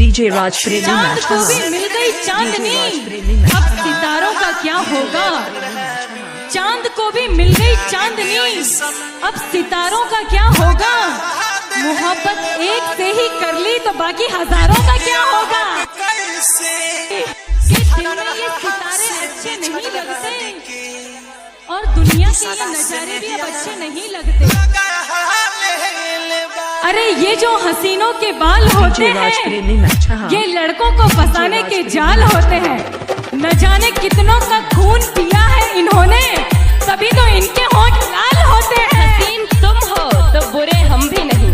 DJ राज प्रेमी चांद को भी मिल गई चांदनी, अब सितारों का क्या होगा। चांद को भी मिल गई चांदनी, अब सितारों का क्या होगा। मोहब्बत एक से ही कर ली तो बाकी हजारों का क्या होगा। कि दिन में ये सितारे अच्छे नहीं लगते और दुनिया के ये नजारे भी अब अच्छे नहीं लगते। अरे ये जो हसीनों के बाल होते हैं, ये लड़कों को फंसाने के जाल होते हैं। न जाने कितनों का खून पिया है इन्होंने, तभी तो इनके होंठ लाल होते हैं। हसीन तुम हो तो बुरे हम भी नहीं,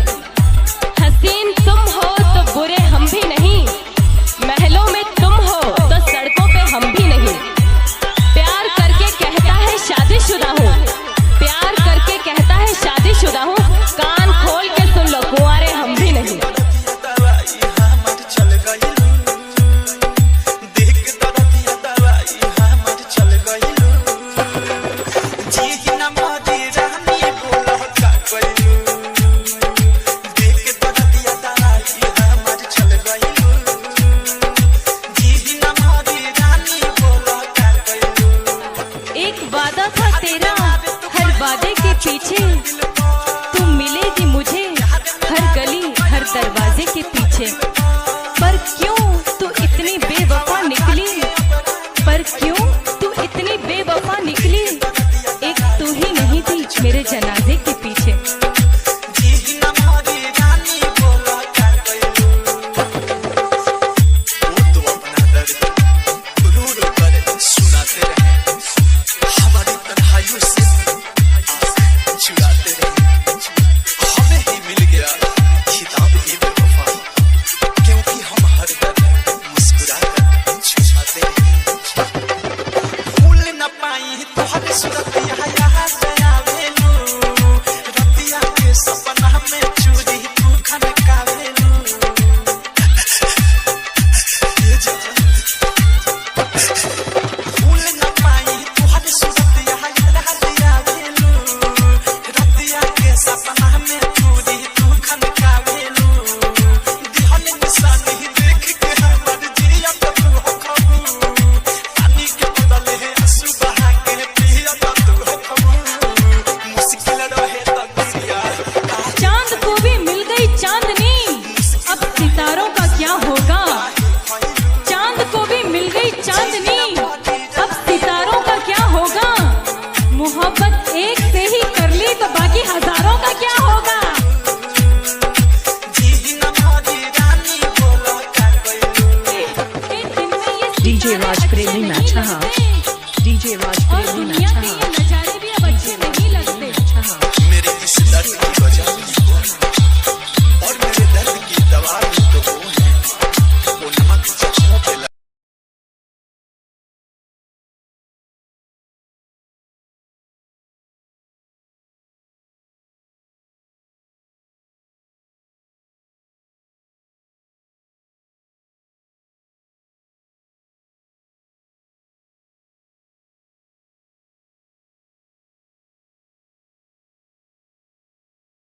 हसीन तुम हो तो बुरे हम भी नहीं। महलों में तुम हो तो सड़कों पे हम भी नहीं। प्यार करके कहता है शादीशुदा हूँ, प्यार करके कहता है शादीशुदा हूँ। कान खोल के सुन लो कुंवारे हम भी नहीं। एक वादा था तेरा हर वादे के पीछे, तू मिलेगी मुझे हर गली हर दरवाजे के पीछे। पर क्यों तू इतनी बेवफा निकली, पर क्यों तू इतनी बेवफा निकली। एक तू ही नहीं थी मेरे जनाजे के पीछे। मोहब्बत एक से ही कर ली तो बाकी हजारों का क्या होगा। डीजे राज प्रेमी मैच।